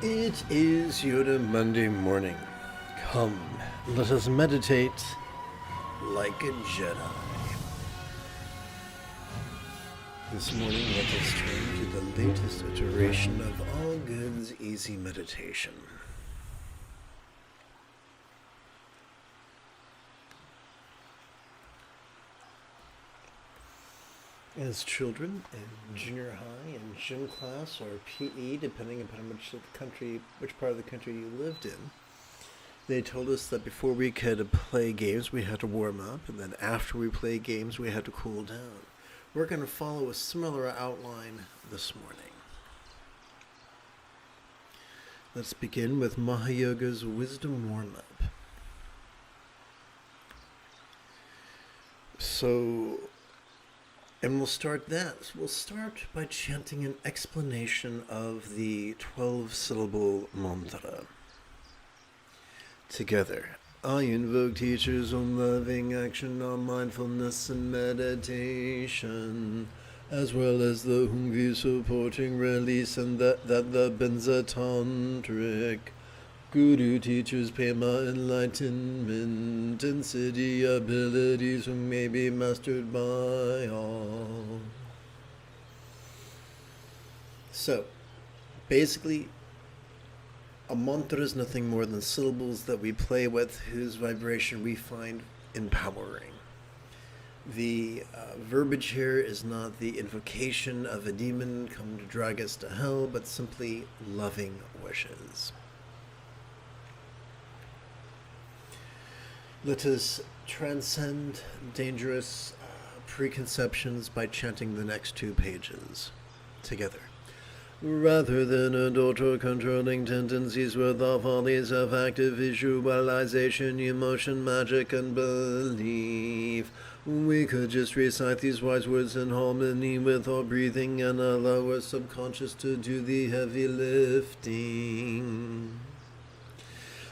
It is Yoda Monday morning. Come, let us meditate like a Jedi. This morning, let us turn to the latest iteration of All Good's Easy Meditation. As children in junior high and gym class or PE, depending upon which part of the country you lived in, they told us that before we could play games, we had to warm up, and then after we play games, we had to cool down. We're going to follow a similar outline this morning. Let's begin with Mahayoga's Wisdom Warm-Up. And we'll start that. We'll start by chanting an explanation of the 12-syllable mantra. Together, I invoke teachers on loving action, on mindfulness and meditation, as well as the Hungvi supporting release and that the Benzatantric Guru teaches Pema enlightenment and siddhi abilities who may be mastered by all. So, basically, a mantra is nothing more than syllables that we play with whose vibration we find empowering. The verbiage here is not the invocation of a demon come to drag us to hell, but simply loving wishes. Let us transcend dangerous preconceptions by chanting the next 2 pages together. Rather than adult or controlling tendencies with the follies of active visualization, emotion, magic, and belief, we could just recite these wise words in harmony with our breathing and allow our subconscious to do the heavy lifting.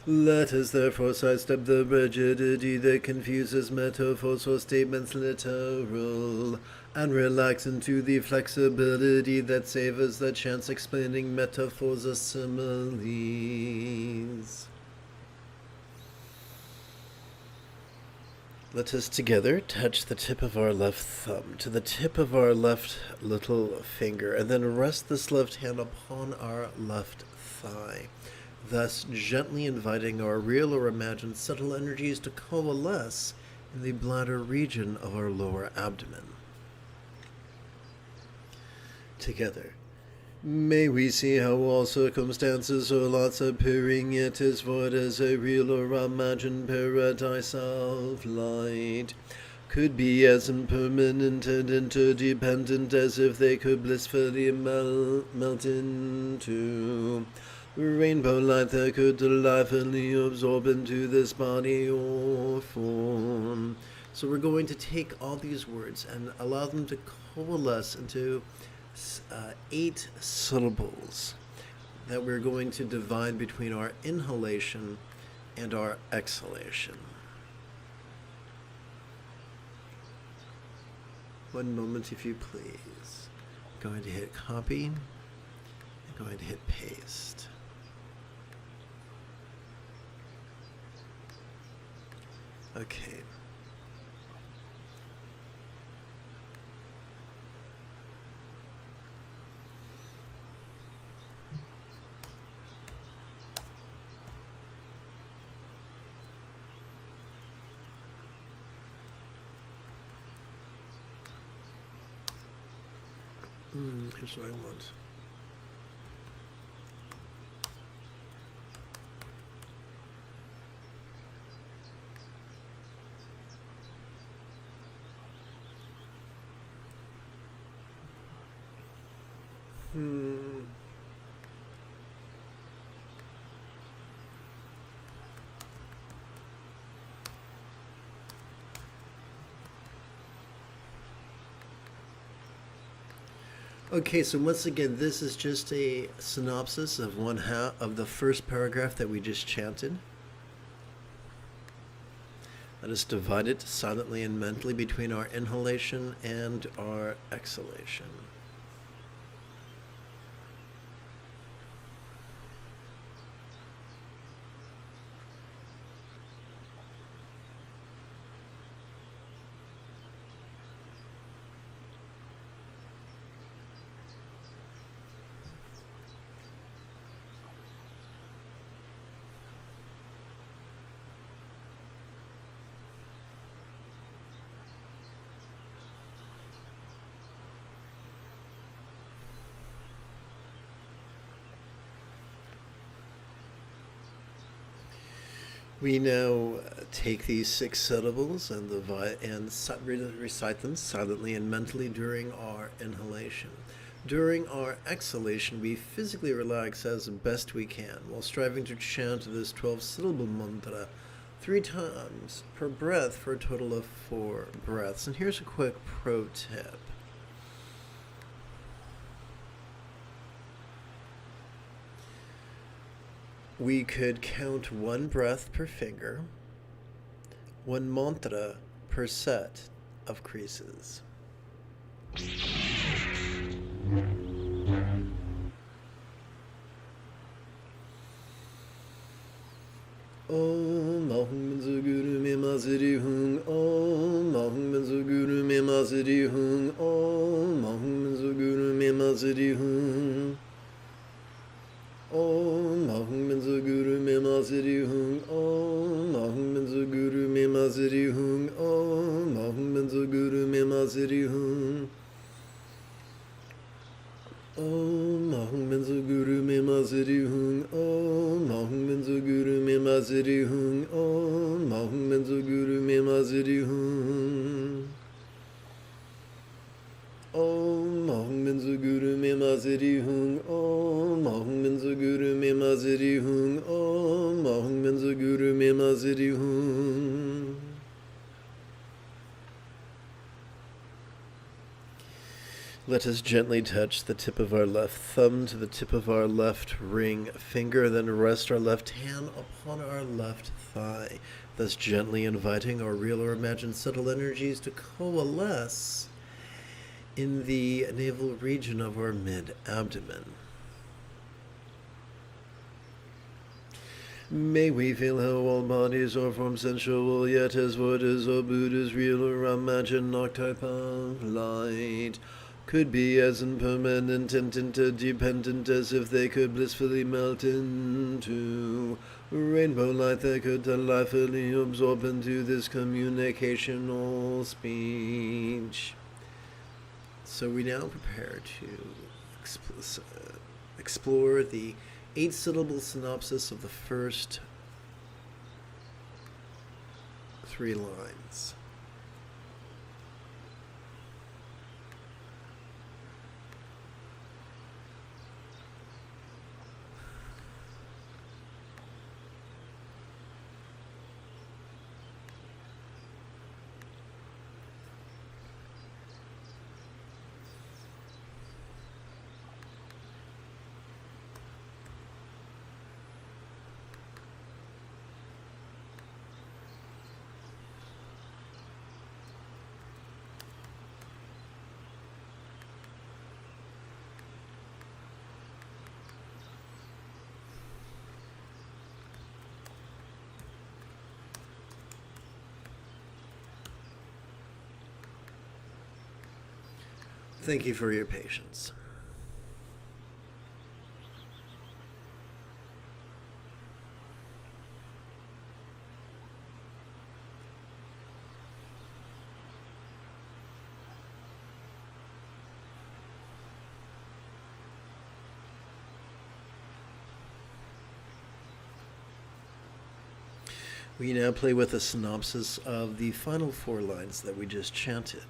Let us therefore sidestep the rigidity that confuses metaphors or statements literal, and relax into the flexibility that savors the chance explaining metaphors or similes. Let us together touch the tip of our left thumb to the tip of our left little finger, and then rest this left hand upon our left thigh, thus gently inviting our real or imagined subtle energies to coalesce in the bladder region of our lower abdomen. Together, may we see how all circumstances or lots appearing yet as void as a real or imagined paradise of light could be as impermanent and interdependent as if they could blissfully melt into rainbow light that could delightfully absorb into this body or form. So we're going to take all these words and allow them to coalesce into 8 syllables that we're going to divide between our inhalation and our exhalation. One moment, if you please. I'm going to hit copy. I'm going to hit paste. Okay. Here's what I want. Okay, so once again, this is just a synopsis of one half of the first paragraph that we just chanted. Let us divide it silently and mentally between our inhalation and our exhalation. We now take these 6 syllables and recite them silently and mentally during our inhalation. During our exhalation, we physically relax as best we can while striving to chant this 12-syllable mantra 3 times per breath for a total of 4 breaths. And here's a quick pro tip. We could count 1 breath per finger, 1 mantra per set of creases. Om Ahum Zaguru Mimaziri Hung Om Ahum Zaguru Mimaziri Hung Om Ahum Zaguru Mimaziri Hung Om Ahum Zaguru Mimaziri Hung Om Ahum Zaguru Mimaziri Hung Om Ahum Zaguru Mimaziri Hung Om Ahum Zaguru Mimaziri Hung Om Ahum Zaguru Mimaziri Hung Om Ahum Zaguru Mimaziri Hung Om Ahum Zaguru Mimaziri Hung Om Ahum Zaguru Mimaziri Hung Om Ahum Zaguru Mimaziri Hung. Let us gently touch the tip of our left thumb to the tip of our left ring finger, then rest our left hand upon our left thigh, thus gently inviting our real or imagined subtle energies to coalesce in the navel region of our mid-abdomen. May we feel how all bodies are formed sensual, yet as what is or Buddha's real or imagined archetype of light could be as impermanent and interdependent as if they could blissfully melt into rainbow light that could delightfully absorb into this communicational speech. So we now prepare to explore the 8-syllable synopsis of the first 3 lines. Thank you for your patience. We now play with a synopsis of the final 4 lines that we just chanted.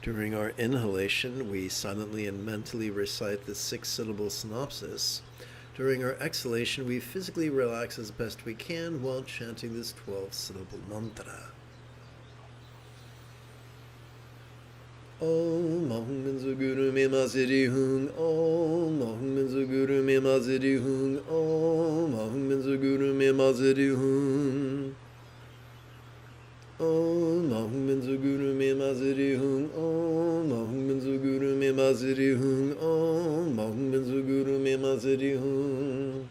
During our inhalation, we silently and mentally recite the 6-syllable synopsis. During our exhalation, we physically relax as best we can while chanting this 12-syllable mantra. Om Ahum Zaguru Mimaziri Hung Om Ahum Zaguru Mimaziri Hung Om Ahum Zaguru Mimaziri Hung Om Ahum Zaguru Mimaziri Hung Om Ahum Zaguru Mimaziri Hung Om Ahum Zaguru Mimaziri Hung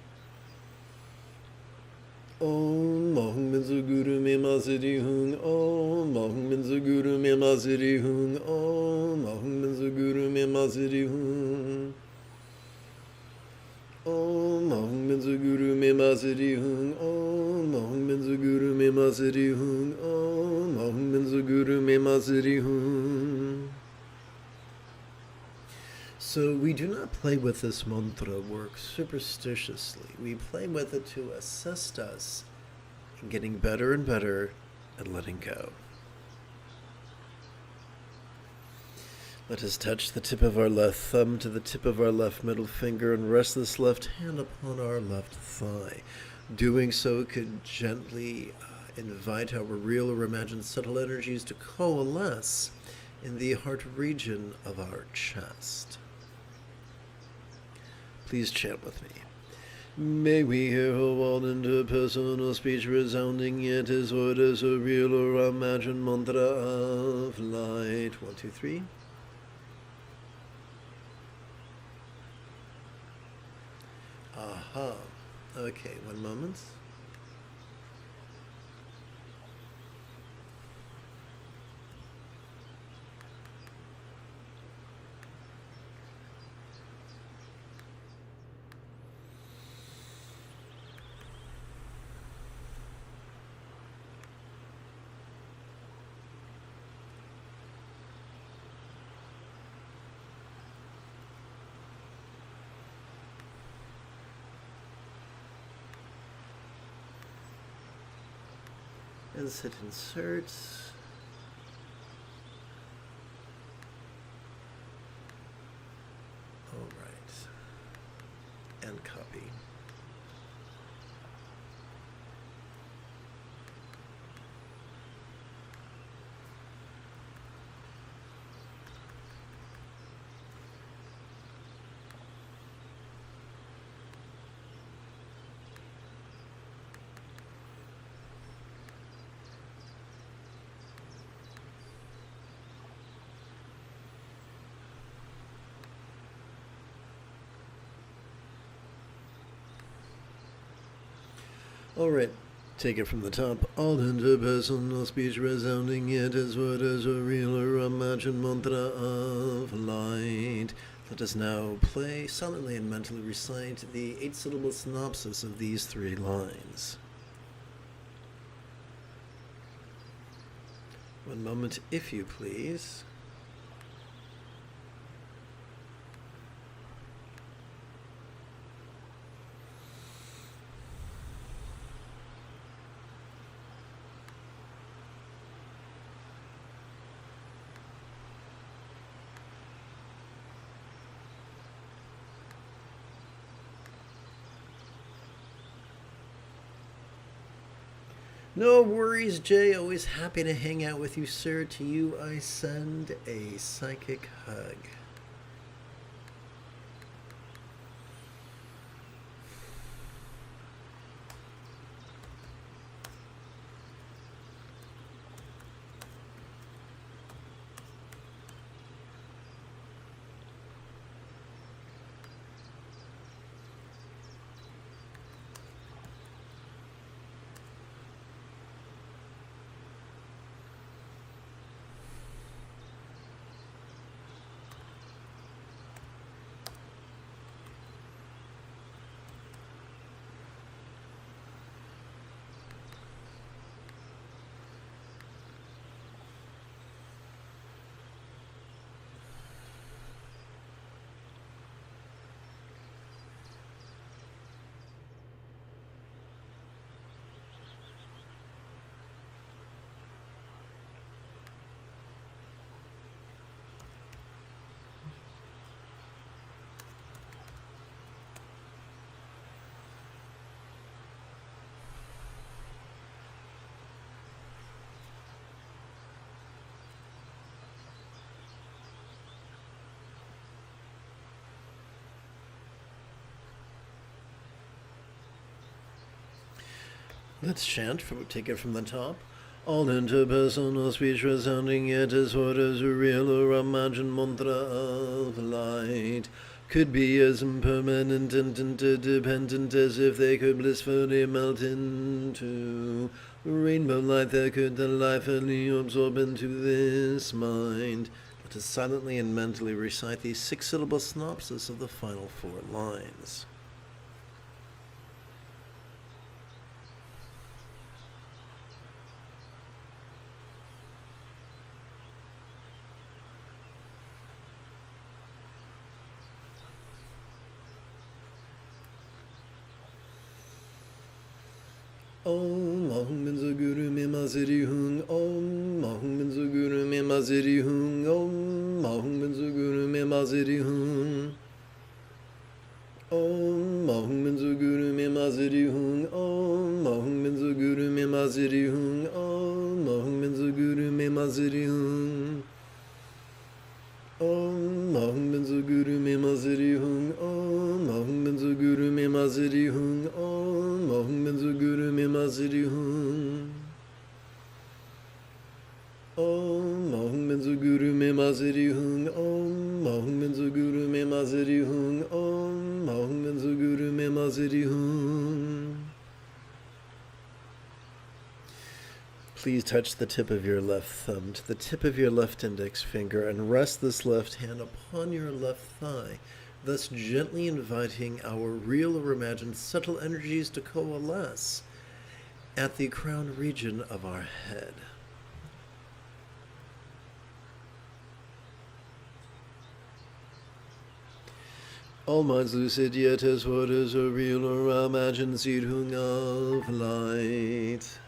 Om Ahum Zaguru Mimaziri Hung Om Ahum Zaguru Mimaziri Hung Om Ahum Zaguru Mimaziri Hung Om Ahum Benzu Guru Me Masiri Hung. Om Ahum Benzu Guru Me Masiri Hung. Om Ahum Benzu Guru Me Masiri Hung. So we do not play with this mantra work superstitiously. We play with it to assist us in getting better and better at letting go. Let us touch the tip of our left thumb to the tip of our left middle finger and rest this left hand upon our left thigh. Doing so could gently invite our real or imagined subtle energies to coalesce in the heart region of our chest. Please chant with me. May we hear her walled into personal speech resounding yet as what is a real or imagined mantra of light. 1, 2, 3. Aha. Okay, one moment. As it inserts, all right, and copy. All right, take it from the top. All interpersonal speech resounding yet as what is a real or imagined mantra of light. Let us now play, silently and mentally recite the 8-syllable synopsis of these 3 lines. One moment, if you please. No worries, Jay. Always happy to hang out with you, sir. To you, I send a psychic hug. Let's chant, take it from the top. All interpersonal speech resounding yet as what is a real or imagined mantra of light could be as impermanent and interdependent as if they could blissfully melt into rainbow light that could delightfully absorb into this mind. Let us silently and mentally recite the 6-syllable synopsis of the final 4 lines. Om Ahum Minzu Guru Mima Ziri Hung. Om Ahum Minzu Guru Mima Ziri Hung. Om Ahum Minzu Guru Mima Ziri Hung. Om Ahum Minzu Guru Mima Ziri Hung. Om Ahum Minzu Guru Mima Ziri Hung. Om Ahum Minzu Guru Mima Ziri Hung. Om Ahum Minzu Guru Mima Ziri Hung. Om Ahum Minzu Guru Mima Ziri Hung. Om Ahum Minzu Guru Mima Ziri Hung. Om Ahum Minzu Guru Mima Ziri Hung. Om Ahum Minzu Guru Mima Ziri Hung. Om Ahum Minzu Guru Mima Ziri Hung. Please touch the tip of your left thumb to the tip of your left index finger and rest this left hand upon your left thigh, thus gently inviting our real or imagined subtle energies to coalesce at the crown region of our head. All minds lucid, yet as what is a real or imagined seedhung of light.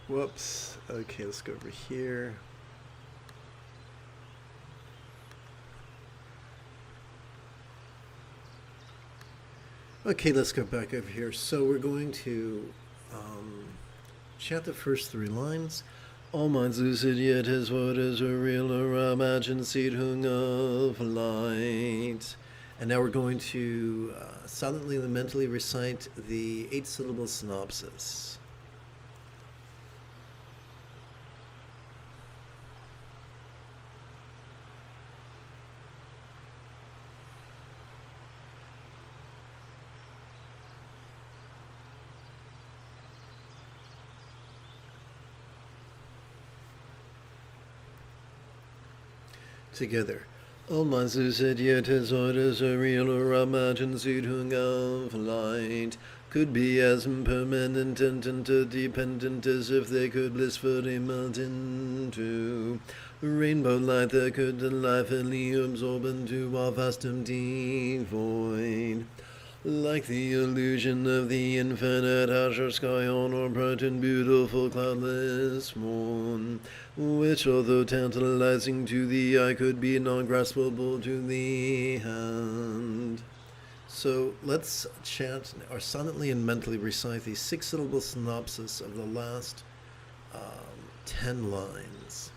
Whoops. Okay, let's go over here. Okay, let's go back over here. So we're going to chant the first three lines. All minds lucid, yet is what is a real or imagined seedhung of light. And now we're going to silently and mentally recite the 8-syllable synopsis. Together. All minds lucid, yet as what is a real or imagined seedhung of light, could be as impermanent and interdependent as if they could blissfully melt into rainbow light that could delightfully absorb into our vast empty void. Like the illusion of the infinite azure sky on a bright and beautiful cloudless morn, which although tantalizing to the eye could be non-graspable to the hand. So let's chant or silently and mentally recite the 6-syllable synopsis of the last 10 lines.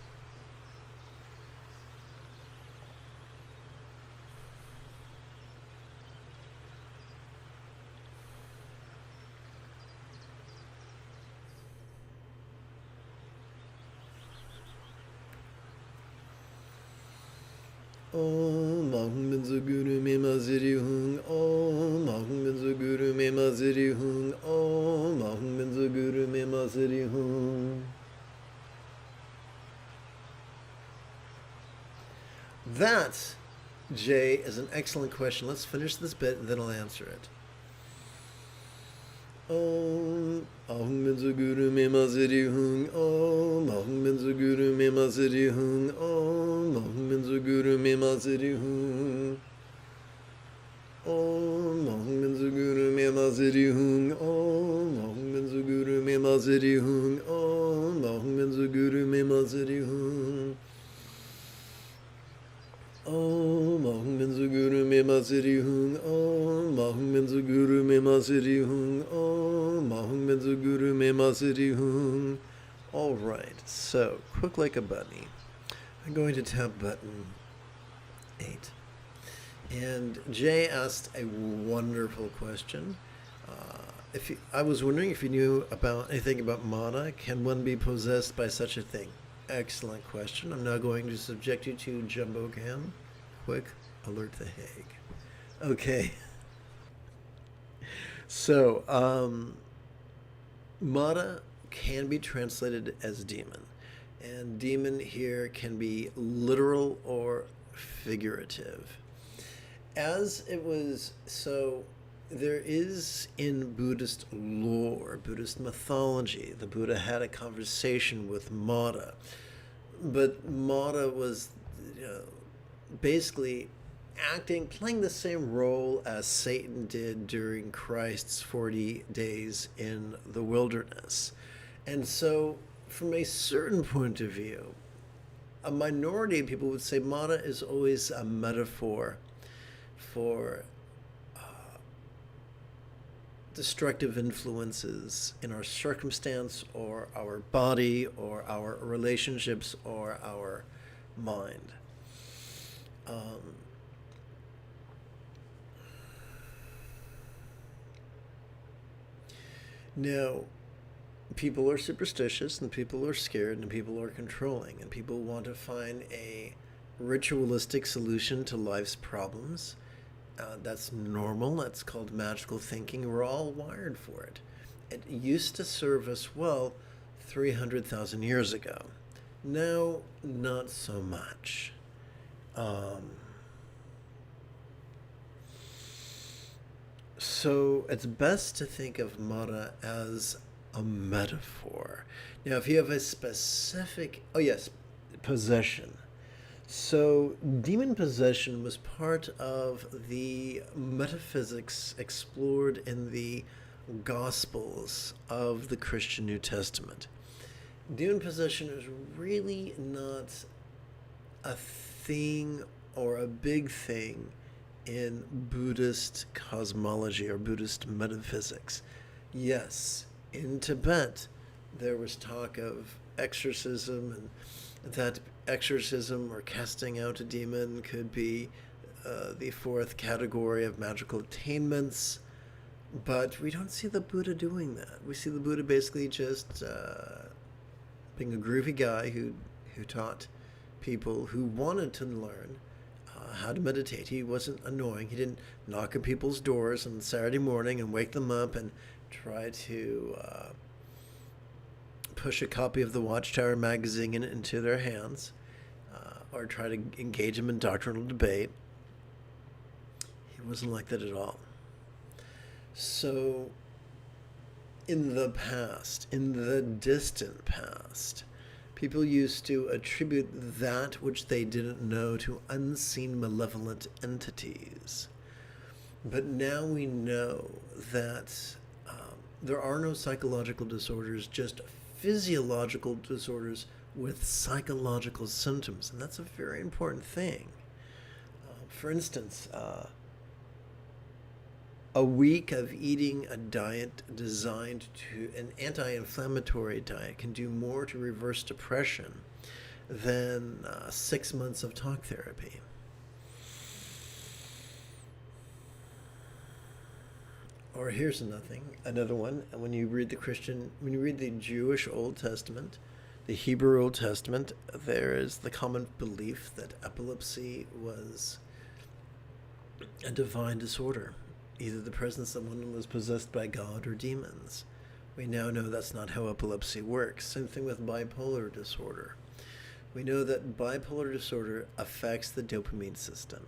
Om Ahum Minzu Guru Mima Ziri Hung. Om Ahum Minzu Guru Mima Ziri Hung. Om Ahum Minzu Guru Mima Ziri Hung. That, Jay, is an excellent question. Let's finish this bit and then I'll answer it. Om Ahum Minzu Guru Mima Ziri Hung. Om Ahum Minzu Guru Mima Ziri Hung. Om Ahum Minzu Guru Mima Ziri Hung. Om Ahum Minzu Guru Mima Ziri Hung. Om Ahum Maziri Hung, Om Mahung Benzu Guru Me Maziri Hung. Om Mahung Benzu Guru Me Maziri Hung, Om Mahung Benzu Guru Me Maziri Hung, Om Mahung Benzu Guru Me Maziri Hung. Alright, so, quick like a bunny. I'm going to tap button 8. And Jay asked a wonderful question. I was wondering if you knew about anything about mana. Can one be possessed by such a thing? Excellent question. I'm now going to subject you to Jumbo Cam. Quick alert the Hague. Okay. So, mana can be translated as demon. And demon here can be literal or figurative. As it was, so there is in Buddhist lore, Buddhist mythology, the Buddha had a conversation with Mara. But Mara was basically playing the same role as Satan did during Christ's 40 days in the wilderness. And so, from a certain point of view, a minority of people would say Mara is always a metaphor for destructive influences in our circumstance or our body or our relationships or our mind. Now, people are superstitious and people are scared and people are controlling and people want to find a ritualistic solution to life's problems. That's normal. That's called magical thinking. We're all wired for it. It used to serve us well 300,000 years ago. Now, not so much. So it's best to think of Mara as a metaphor. Now, if you have a specific, possession. So, demon possession was part of the metaphysics explored in the Gospels of the Christian New Testament. Demon possession is really not a thing or a big thing in Buddhist cosmology or Buddhist metaphysics. Yes, in Tibet, there was talk of exorcism, and that exorcism or casting out a demon could be the fourth category of magical attainments, but we don't see the Buddha doing that. We see the Buddha basically just being a groovy guy who taught people who wanted to learn how to meditate. He wasn't annoying. He didn't knock on people's doors on Saturday morning and wake them up and try to push a copy of the Watchtower magazine into their hands, or try to engage them in doctrinal debate. He wasn't like that at all. So, in the past, in the distant past, people used to attribute that which they didn't know to unseen malevolent entities. But now we know that there are no psychological disorders, just physiological disorders with psychological symptoms, and that's a very important thing. For instance, a week of eating a diet designed to, an anti-inflammatory diet, can do more to reverse depression than 6 months of talk therapy. Or here's another one. When you read the Jewish Old Testament, the Hebrew Old Testament, there is the common belief that epilepsy was a divine disorder. Either the presence of someone was possessed by God or demons. We now know that's not how epilepsy works. Same thing with bipolar disorder. We know that bipolar disorder affects the dopamine system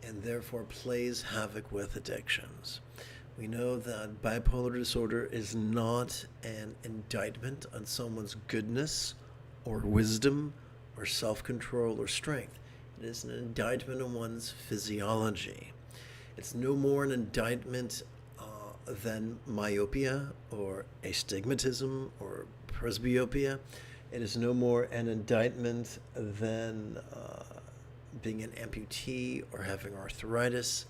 and therefore plays havoc with addictions. We know that bipolar disorder is not an indictment on someone's goodness or wisdom or self-control or strength. It is an indictment on one's physiology. It's no more an indictment than myopia or astigmatism or presbyopia. It is no more an indictment than being an amputee or having arthritis.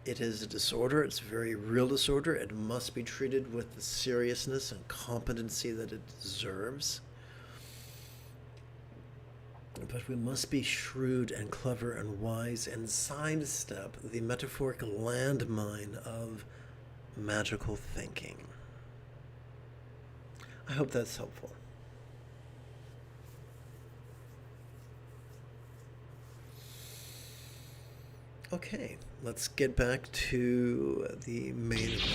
It is a disorder. It's a very real disorder. It must be treated with the seriousness and competency that it deserves. But we must be shrewd and clever and wise and sidestep the metaphoric landmine of magical thinking. I hope that's helpful. Okay, let's get back to the main event.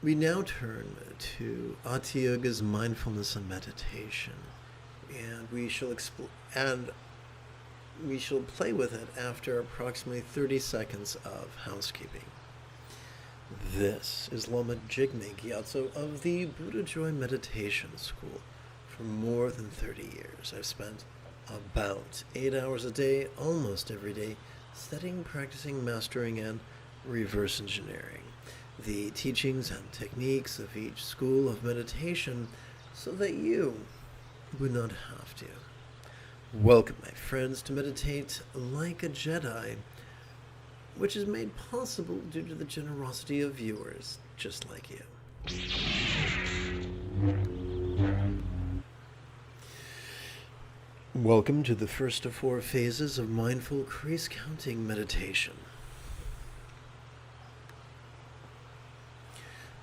We now turn to Hatha Yoga's mindfulness and meditation, and we shall play with it after approximately 30 seconds of housekeeping. This is Lama Jigme Gyatso of the Buddha Joy Meditation School. For more than 30 years, I've spent about 8 hours a day, almost every day, studying, practicing, mastering, and reverse engineering the teachings and techniques of each school of meditation so that you would not have to. Welcome, my friends, to meditate like a Jedi, which is made possible due to the generosity of viewers just like you. Welcome to the first of 4 phases of mindful crease counting meditation.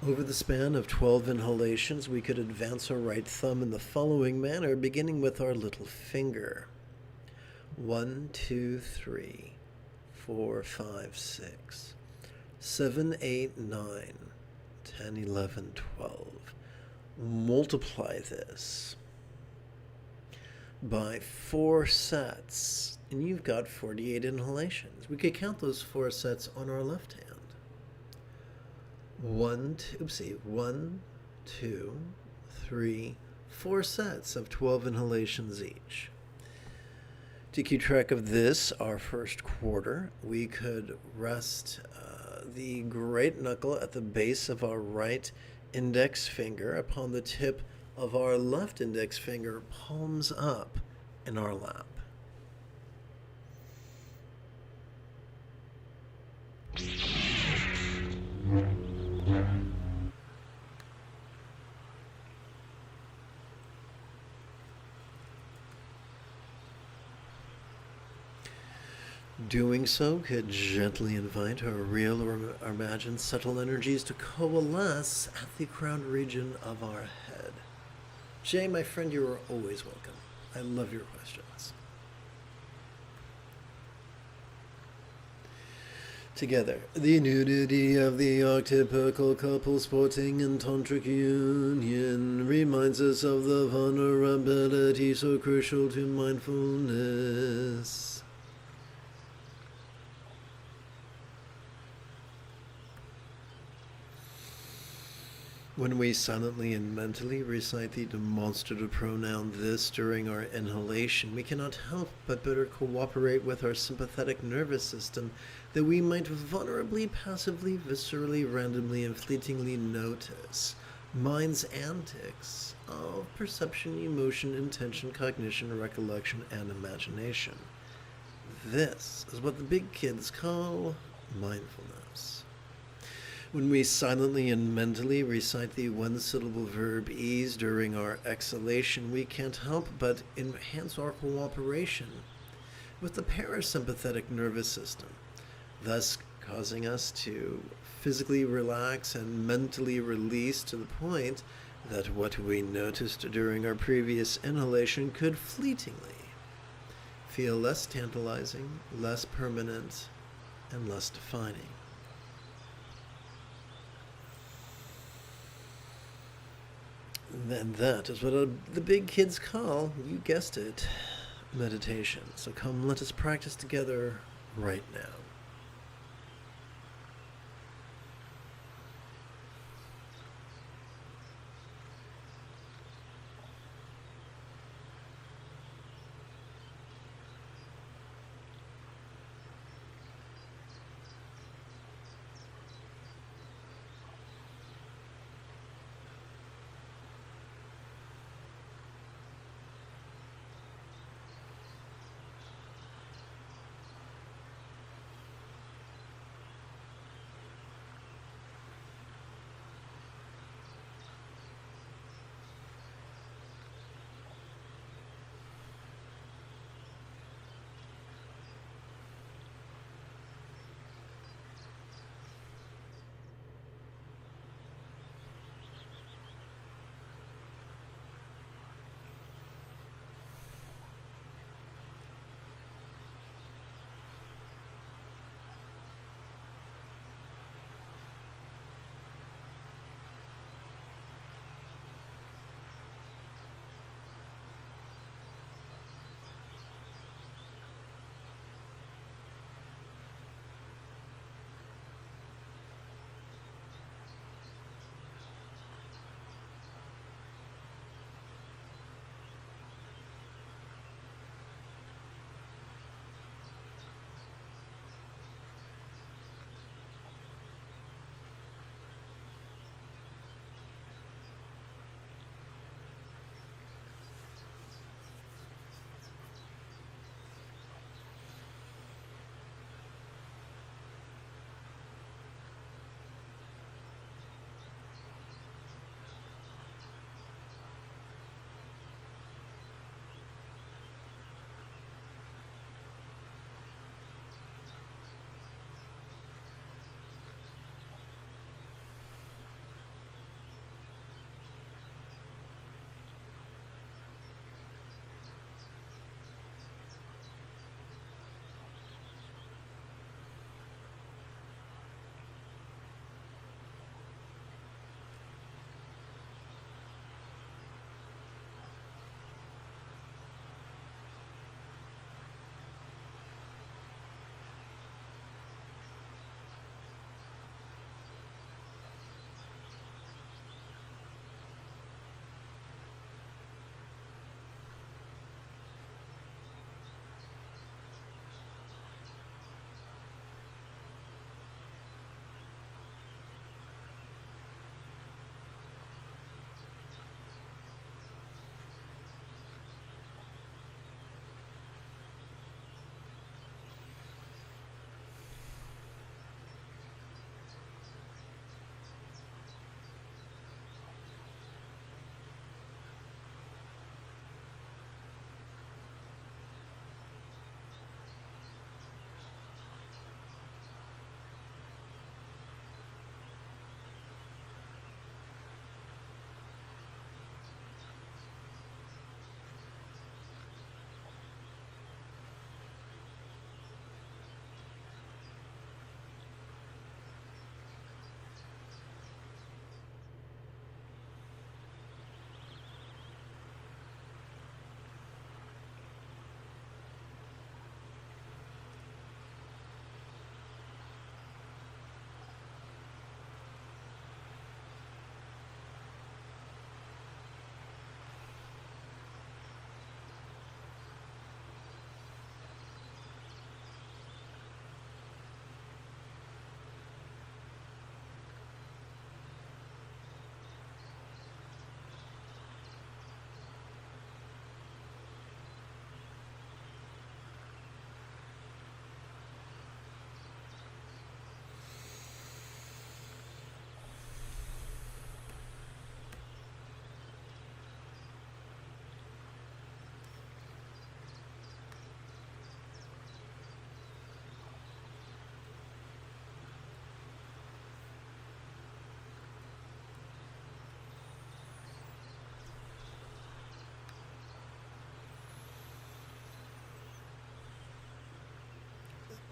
Over the span of 12 inhalations, we could advance our right thumb in the following manner, beginning with our little finger. 1, 2, 3, 4, 5, 6, 7, 8, 9, 10, 11, 12. Multiply this by 4 sets, and you've got 48 inhalations. We could count those 4 sets on our left hand. 1, 2, 3, 4 sets of 12 inhalations each. To keep track of this, our first quarter, we could rest the great knuckle at the base of our right index finger upon the tip of our left index finger, palms up in our lap. Doing so could gently invite our real or imagined subtle energies to coalesce at the crown region of our head. Jay, my friend, you are always welcome. I love your questions. Together, the nudity of the archetypical couple sporting in tantric union reminds us of the vulnerability so crucial to mindfulness. When we silently and mentally recite the demonstrative pronoun this during our inhalation, we cannot help but better cooperate with our sympathetic nervous system that we might vulnerably, passively, viscerally, randomly, and fleetingly notice mind's antics of perception, emotion, intention, cognition, recollection, and imagination. This is what the big kids call mindfulness. When we silently and mentally recite the one-syllable verb ease during our exhalation, we can't help but enhance our cooperation with the parasympathetic nervous system, thus causing us to physically relax and mentally release to the point that what we noticed during our previous inhalation could fleetingly feel less tantalizing, less permanent, and less defining. And that is what the big kids call, you guessed it, meditation. So come, let us practice together right now.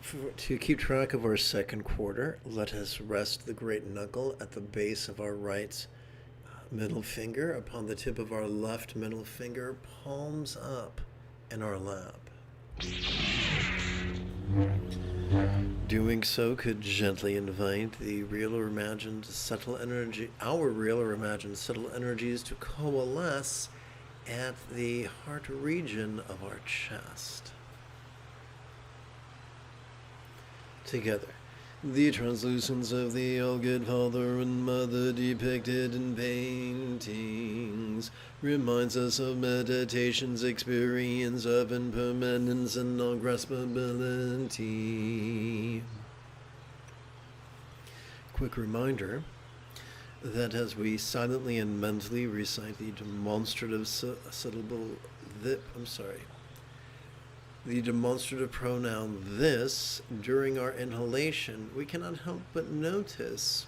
To keep track of our second quarter, let us rest the great knuckle at the base of our right middle finger upon the tip of our left middle finger, palms up in our lap. Doing so could gently invite the real or imagined subtle energy, our real or imagined subtle energies to coalesce at the heart region of our chest. Together, the translucence of the all-good father and mother depicted in paintings reminds us of meditation's experience of impermanence and non-graspability. Quick reminder that as we silently and mentally recite the demonstrative the demonstrative pronoun this during our inhalation, we cannot help but notice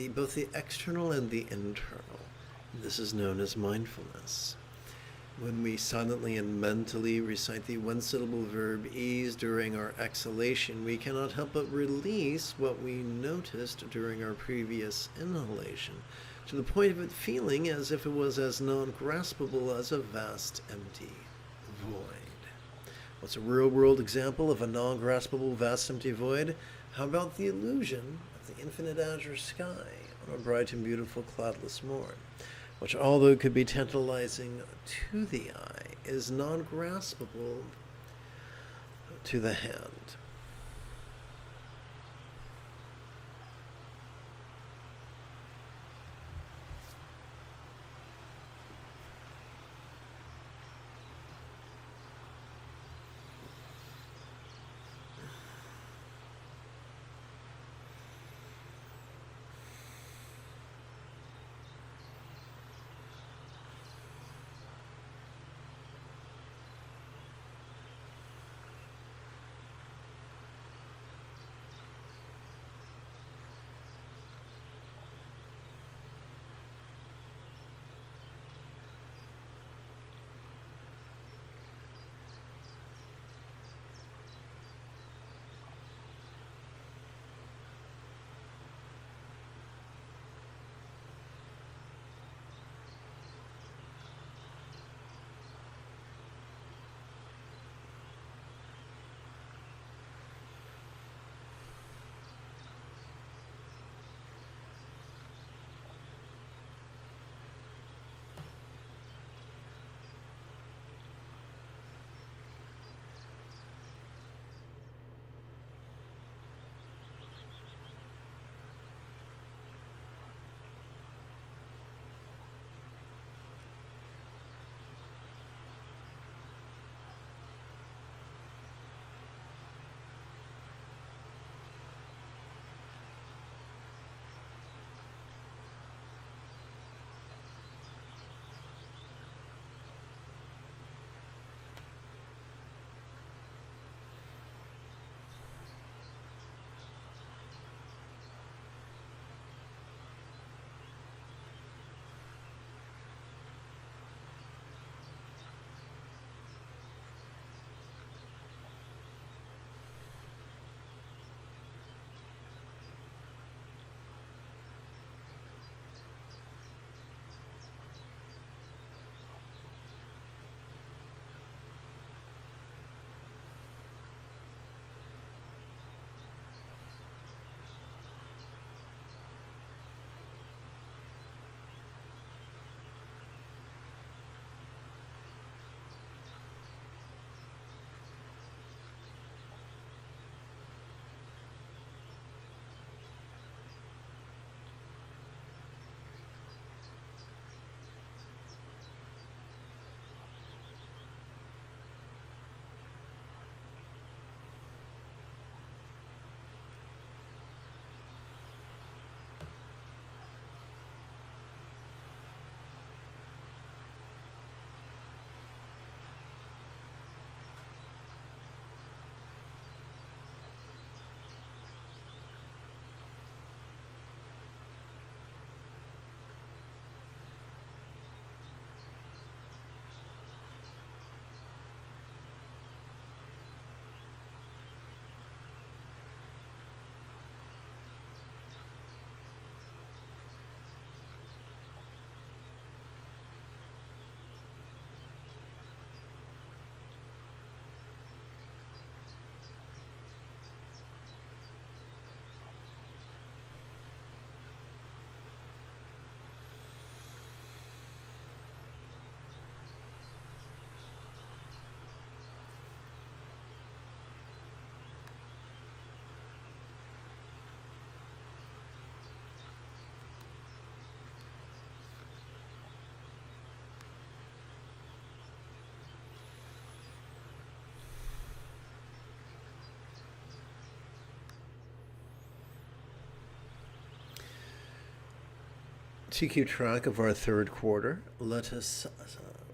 both the external and the internal. This is known as mindfulness. When we silently and mentally recite the one-syllable verb ease during our exhalation, we cannot help but release what we noticed during our previous inhalation, to the point of it feeling as if it was as non-graspable as a vast empty void. What's a real-world example of a non-graspable vast empty void? How about the illusion of the infinite azure sky on a bright and beautiful cloudless morn, which, although it could be tantalizing to the eye, is non-graspable to the hand. To keep track of our third quarter, let us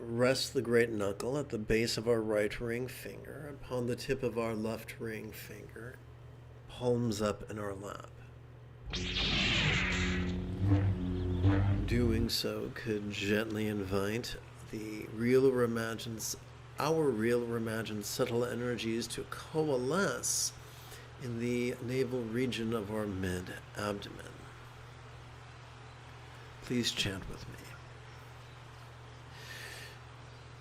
rest the great knuckle at the base of our right ring finger, upon the tip of our left ring finger, palms up in our lap. Doing so could gently invite our real or imagined subtle energies to coalesce in the navel region of our mid-abdomen. Please chant with me.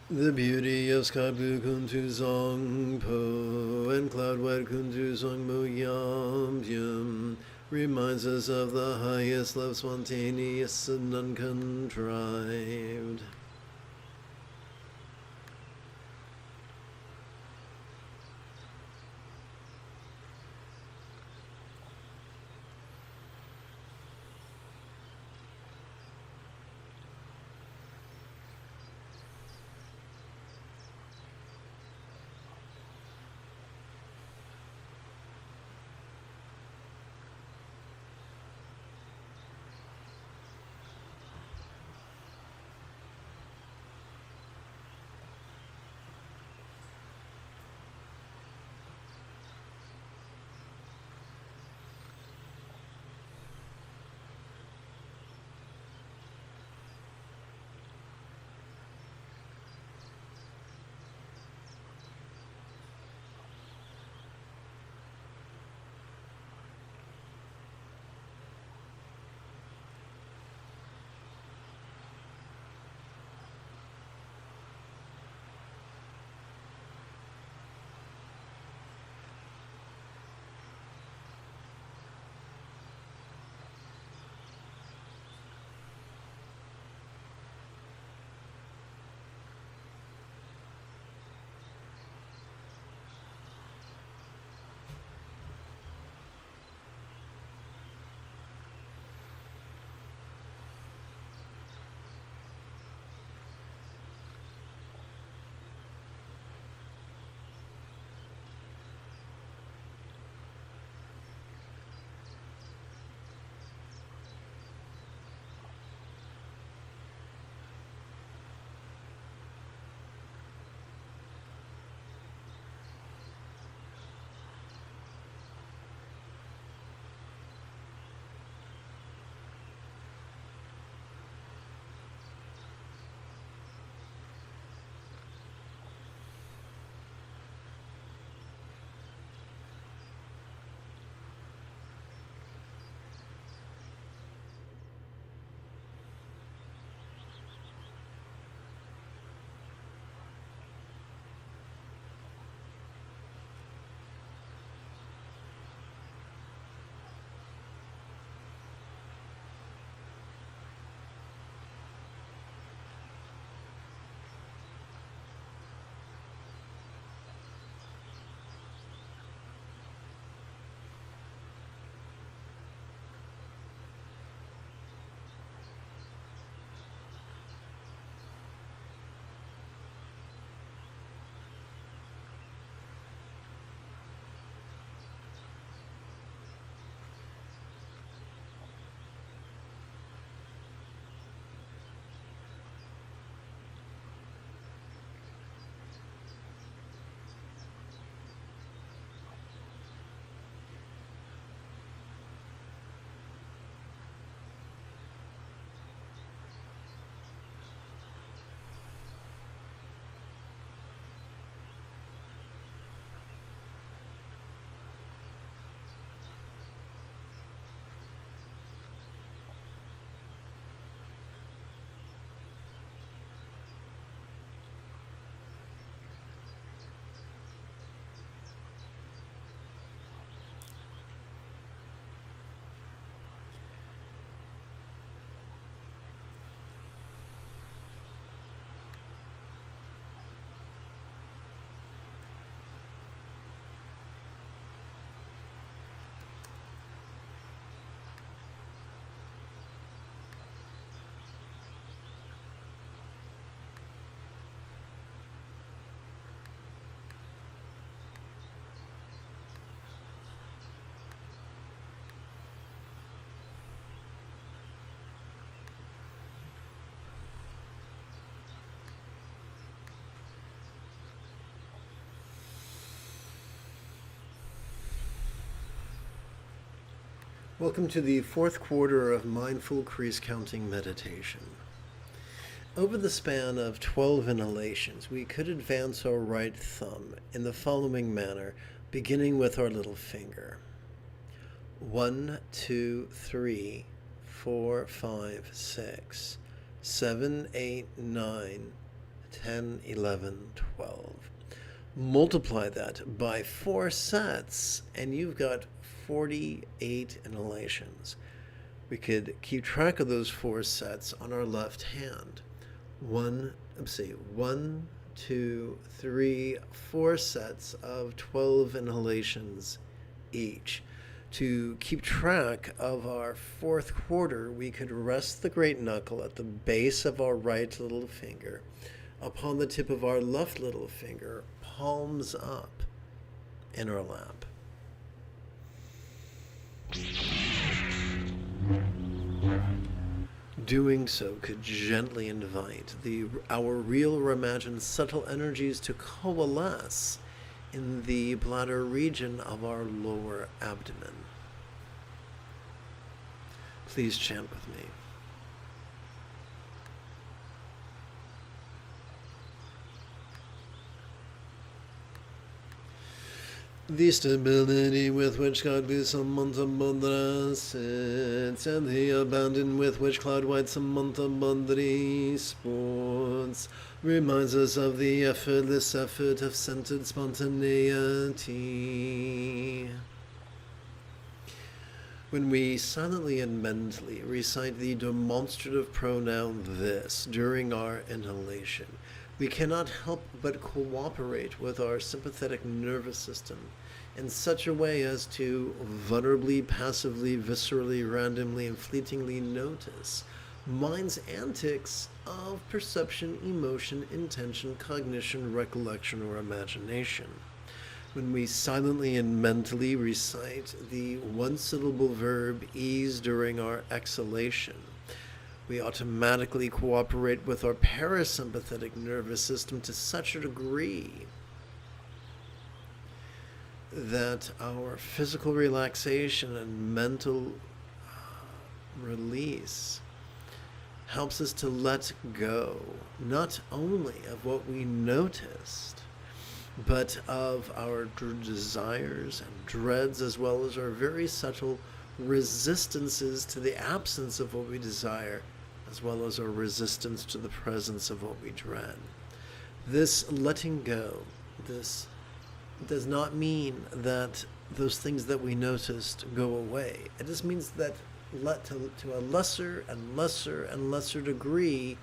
The beauty of sky blue kuntu zong po and cloud white kuntu zong mo yam yum reminds us of the highest love, spontaneous and uncontrived. Welcome to the fourth quarter of Mindful Crease Counting Meditation. Over the span of 12 inhalations, we could advance our right thumb in the following manner, beginning with our little finger. 1, 2, 3, 4, 5, 6, 7, 8, 9, 10, 11, 12. Multiply that by 4 sets, and you've got 48 inhalations. We could keep track of those 4 sets on our left hand. 1, 2, 3, 4 sets of 12 inhalations each. To keep track of our fourth quarter, we could rest the great knuckle at the base of our right little finger, upon the tip of our left little finger, palms up in our lap. Doing so could gently invite our real or imagined subtle energies to coalesce in the bladder region of our lower abdomen. Please chant with me. The stability with which godly Samantha Bandra sits, and the abandon with which cloud-white Samantha Bandri sports, reminds us of the effortless effort of centered spontaneity. When we silently and mentally recite the demonstrative pronoun this during our inhalation, we cannot help but cooperate with our sympathetic nervous system in such a way as to vulnerably, passively, viscerally, randomly, and fleetingly notice mind's antics of perception, emotion, intention, cognition, recollection, or imagination. When we silently and mentally recite the one-syllable verb ease during our exhalation, we automatically cooperate with our parasympathetic nervous system to such a degree that our physical relaxation and mental release helps us to let go, not only of what we noticed, but of our desires and dreads, as well as our very subtle resistances to the absence of what we desire, as well as our resistance to the presence of what we dread. This letting go, this does not mean that those things that we noticed go away. It just means that to a lesser and lesser and lesser degree,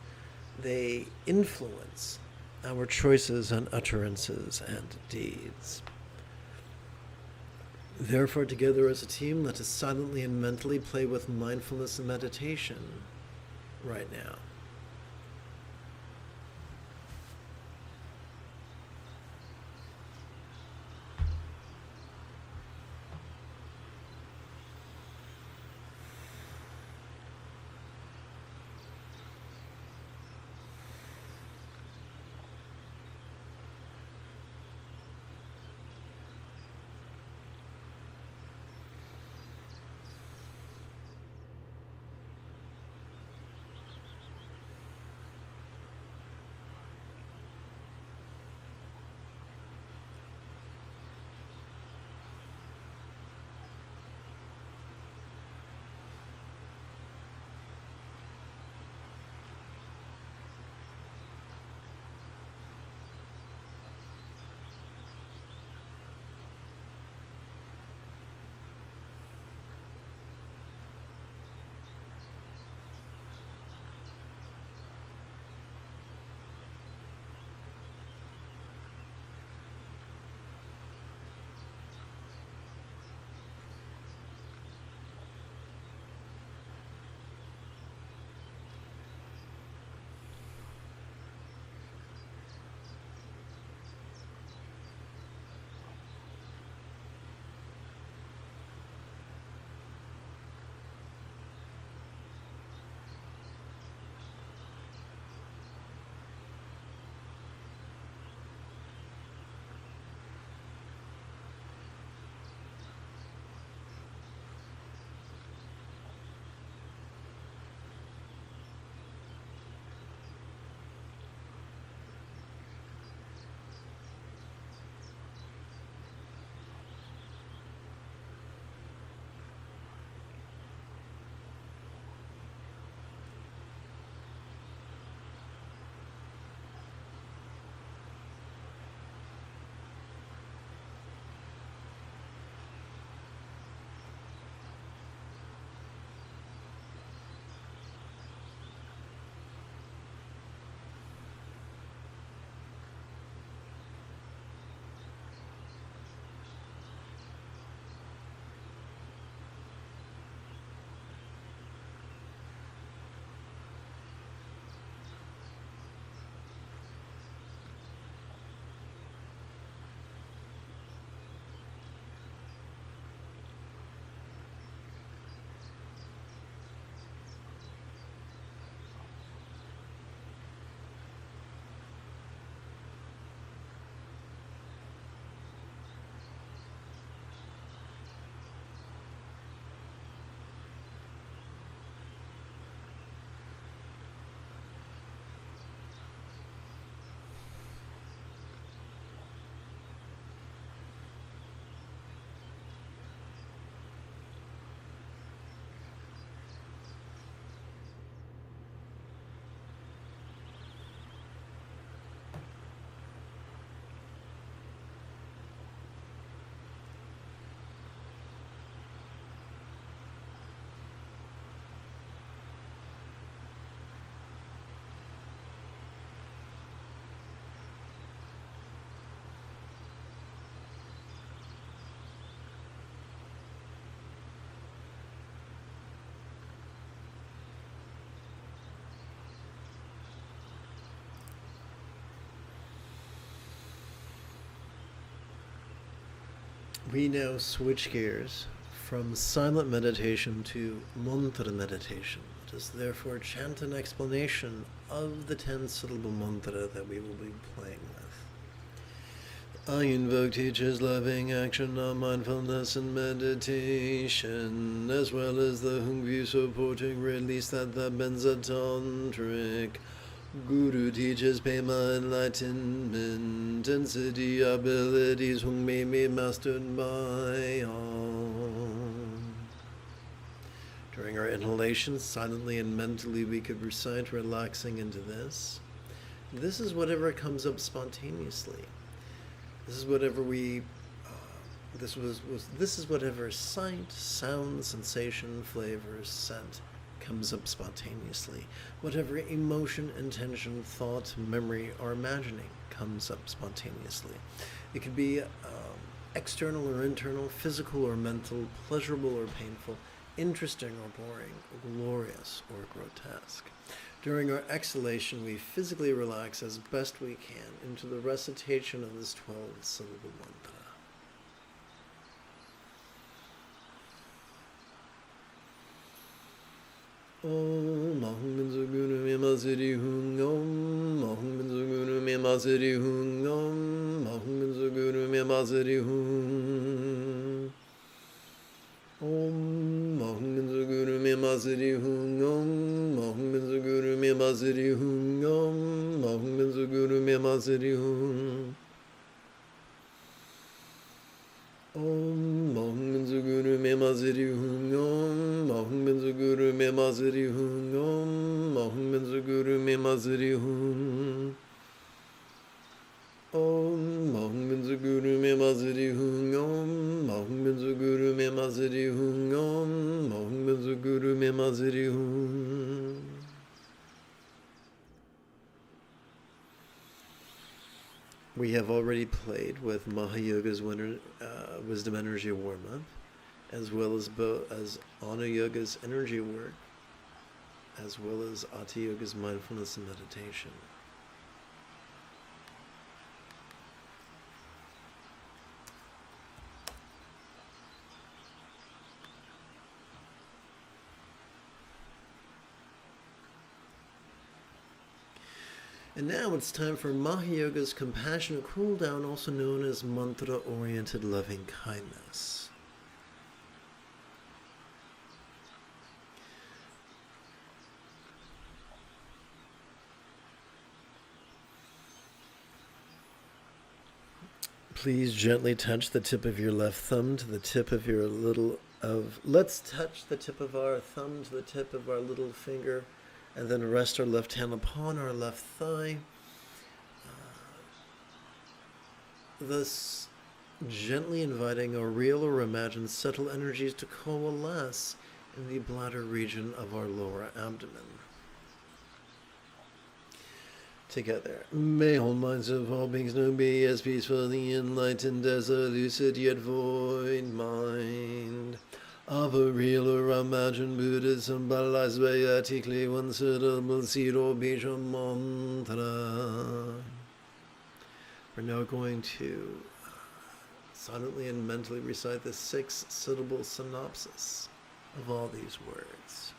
they influence our choices and utterances and deeds. Therefore, together as a team, let us silently and mentally play with mindfulness and meditation right now. We now switch gears from silent meditation to mantra meditation. It is therefore chant and explanation of the 10-syllable mantra that we will be playing with. I invoke teachers' loving action on mindfulness and meditation, as well as the Hung View supporting release that the Benzatantric Guru teaches Pema enlightenment and siddhi abilities Hung may be mastered by all. During our inhalation, silently and mentally we could recite relaxing into this. This is whatever comes up spontaneously. This is whatever this is whatever sight, sound, sensation, flavor, scent comes up spontaneously. Whatever emotion, intention, thought, memory, or imagining comes up spontaneously. It could be external or internal, physical or mental, pleasurable or painful, interesting or boring, glorious or grotesque. During our exhalation, we physically relax as best we can into the recitation of this 12-syllable mantra. Om Ahum Binzu Guru Me Maziri Hung Om Ahum Binzu Guru Me Maziri Hung Om Ahum Binzu Guru Me Maziri Hung Om Ahum Binzu Guru Me Maziri Hung Om Ahum Binzu Guru Me Maziri Hung Om Ahum Binzu Guru Me Maziri Hung Om Ahum Binzu Guru Me Maziri Hung Om Ahum Binzu Guru Me Maziri Hung Om Ahum Binzu Guru Me Maziri Hung Om Ahum Binzu Guru Me Maziri Hung Om Ahum Binzu Guru Me Maziri Hung Om Ahum Binzu Guru Me Maziri Hung. We have already played with Mahayoga's wisdom energy warm-up, as well as Ana Yoga's energy work, as well as Ati Yoga's mindfulness and meditation. And now it's time for Mahayoga's compassionate cool down, also known as mantra-oriented loving kindness. Please gently touch the tip of your left thumb to the tip of your let's touch the tip of our thumb to the tip of our little finger, and then rest our left hand upon our left thigh. Thus, gently inviting our real or imagined subtle energies to coalesce in the bladder region of our lower abdomen. Together, may all minds of all beings know be as peacefully enlightened as a lucid yet void mind of a real or imagined Buddha symbolized by a tikli one syllable zero bija mantra. We're now going to silently and mentally recite the 6-syllable synopsis of all these words.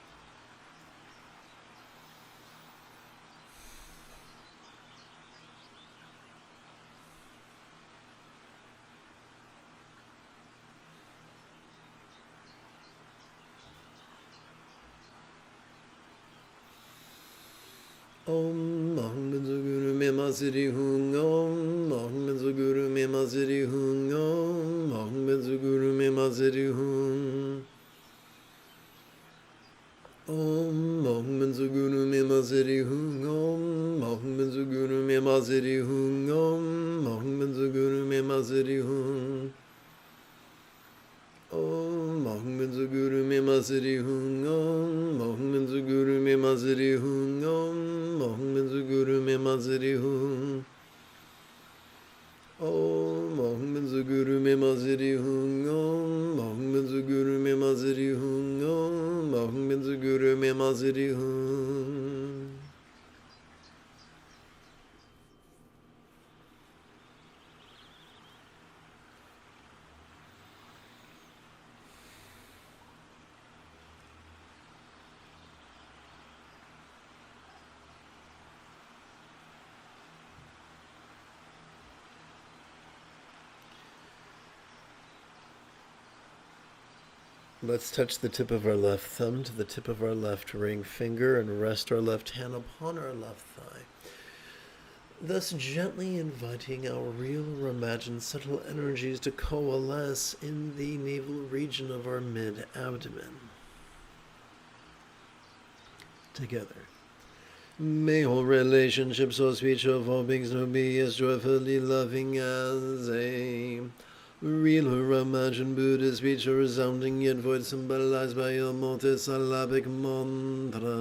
Om Ahum Binzu Guru Me Maziri Hung Om Ahum Binzu Guru Me Maziri Hung Om Ahum Binzu Guru Me Maziri Hung Om Ahum Binzu Guru Me Maziri Hung Om Ahum Binzu Guru Me Maziri Hung Om Ahum Binzu Guru Me Maziri Hung Om Ahum Binzu Guru Me Maziri Hung Om Ahum Binzu Guru Me Maziri Hung Om Ahum Binzu Guru Me Maziri Hung Om Ahum Binzu Guru Me Maziri Hung Om Ahum Binzu Guru Me Maziri Hung Om Ahum Binzu Guru Me Maziri Hung. Let's touch the tip of our left thumb to the tip of our left ring finger and rest our left hand upon our left thigh, thus gently inviting our real or imagined subtle energies to coalesce in the navel region of our mid-abdomen. Together. May all relationships or speech of all beings know be as joyfully loving as a real or imagined Buddha speech, or resounding yet void symbolized by a multisyllabic mantra.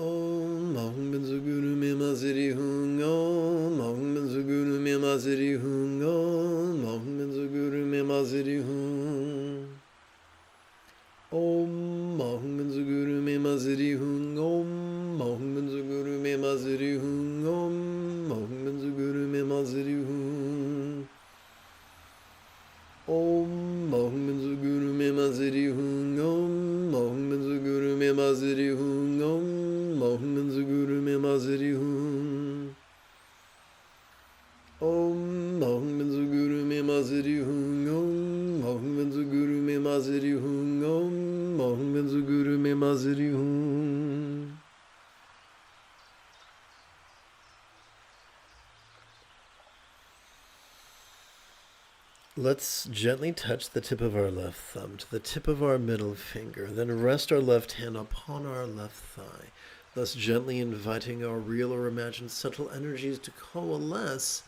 Om Ahum Benzu Guru Mima Siri Hung Om Ahum Benzu Guru Mima Siri Hung Om Ahum Benzu Guru Mima Siri Hung Om Ahum Benzu Guru Mima Siri Hung Om Ahum Benzu Guru Mima Siri Hung Om Ahum Benzu Guru Mima Siri Hung Om Ahum Benzu Guru Mima Siri Hung Om Ahum Benzu Guru Mima Siri Hung Om Ahum Benzu Guru Mima Siri Hung Om Ahum Benzu Guru Mima Siri Hung Om Ahum Benzu Guru Mima Siri Hung Om Ahum Benzu Guru Mima Siri Hung. Let's gently touch the tip of our left thumb to the tip of our middle finger, then rest our left hand upon our left thigh, thus gently inviting our real or imagined subtle energies to coalesce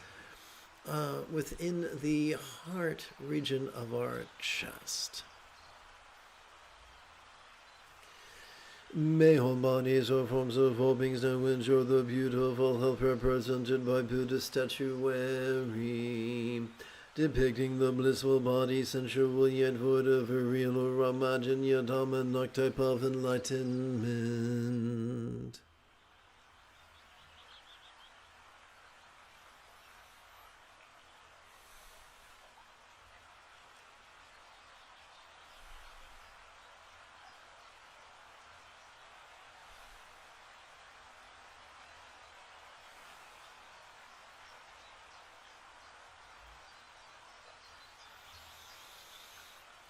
within the heart region of our chest. May all bodies or forms of all beings now enjoy the beautiful health represented by Buddha statuary, depicting the blissful body, sensual yet void of a real or imagined yet harmonic type of enlightenment.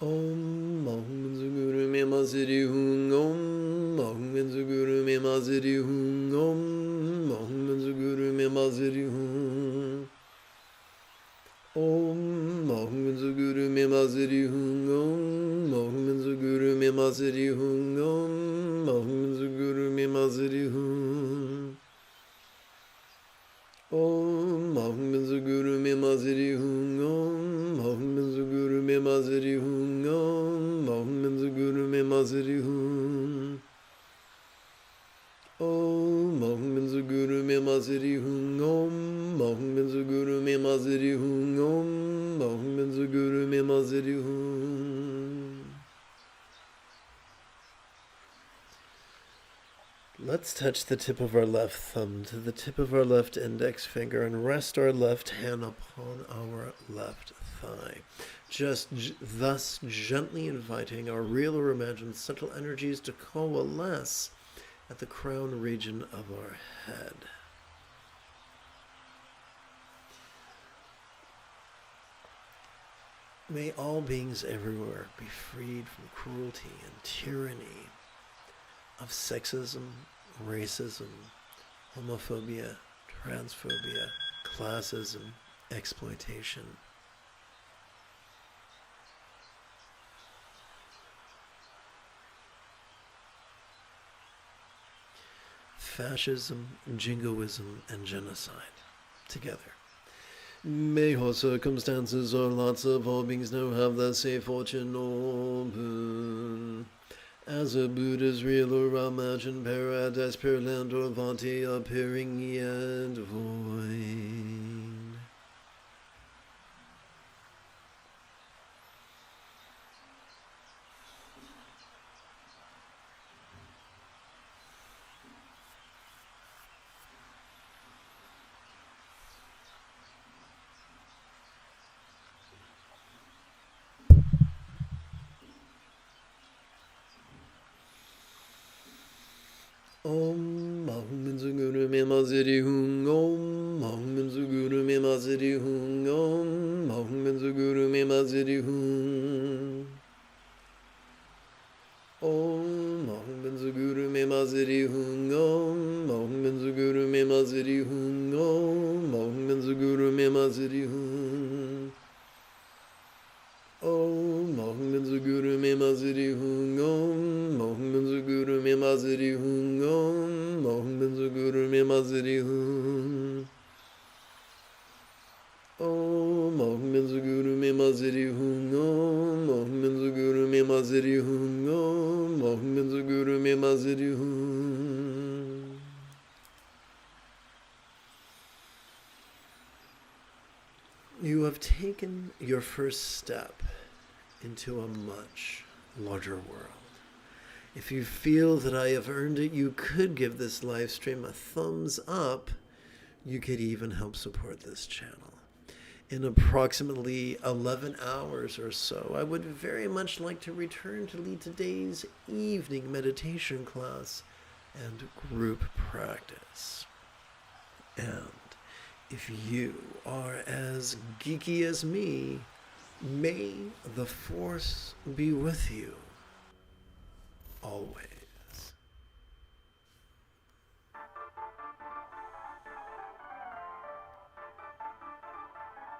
Om Ahum Benzu Guru Mima Siri Hung Om Ahum Benzu Guru Mima Siri Hung Om Ahum Benzu Guru Mima Siri Hung Om Ahum Benzu Guru Mima Siri Hung Om Ahum Benzu Guru Mima Siri Hung Om Ahum Benzu Guru Mima Siri Hung Om Ahum Benzu Guru Mima Siri Hung Om Ahum Benzu Guru Mima Siri Hung Om Ahum Benzu Guru Mima Siri Hung Om Ahum Benzu Guru Mima Siri Hung Om Ahum Benzu Guru Mima Siri Hung Om Ahum Benzu Guru Mima Siri Hung. Let's touch the tip of our left thumb to the tip of our left index finger and rest our left hand upon our left thigh, thus gently inviting our real or imagined subtle energies to coalesce at the crown region of our head. May all beings everywhere be freed from cruelty and tyranny of sexism, racism, homophobia, transphobia, classism, exploitation. Fascism, jingoism, and genocide together. May all circumstances or lots of all beings now have the safe fortune or boon. As a Buddha's real or imagined paradise, pure land or vanti appearing yet void. Om Ahum Minzuguru Mimaziri Hung Om Ahum Minzuguru Mimaziri Hung Om Ahum Minzuguru Mimaziri Hung Om Ahum Minzuguru Mimaziri Hung Om Ahum Minzuguru Mimaziri Hung Om Ahum Minzuguru Mimaziri Hung Om Ahum Minzuguru Mimaziri Hung Om Ahum Minzuguru Mimaziri Hung Om Ahum Minzuguru Mimaziri Hung Om Ahum Minzuguru Mimaziri Hung Om Ahum Minzuguru Mimaziri Hung Om Ahum Minzuguru Mimaziri Hung. You have taken your first step into a much larger world. If you feel that I have earned it, you could give this live stream a thumbs up. You could even help support this channel. In approximately 11 hours or so, I would very much like to return to lead today's evening meditation class and group practice. And if you are as geeky as me, may the Force be with you always.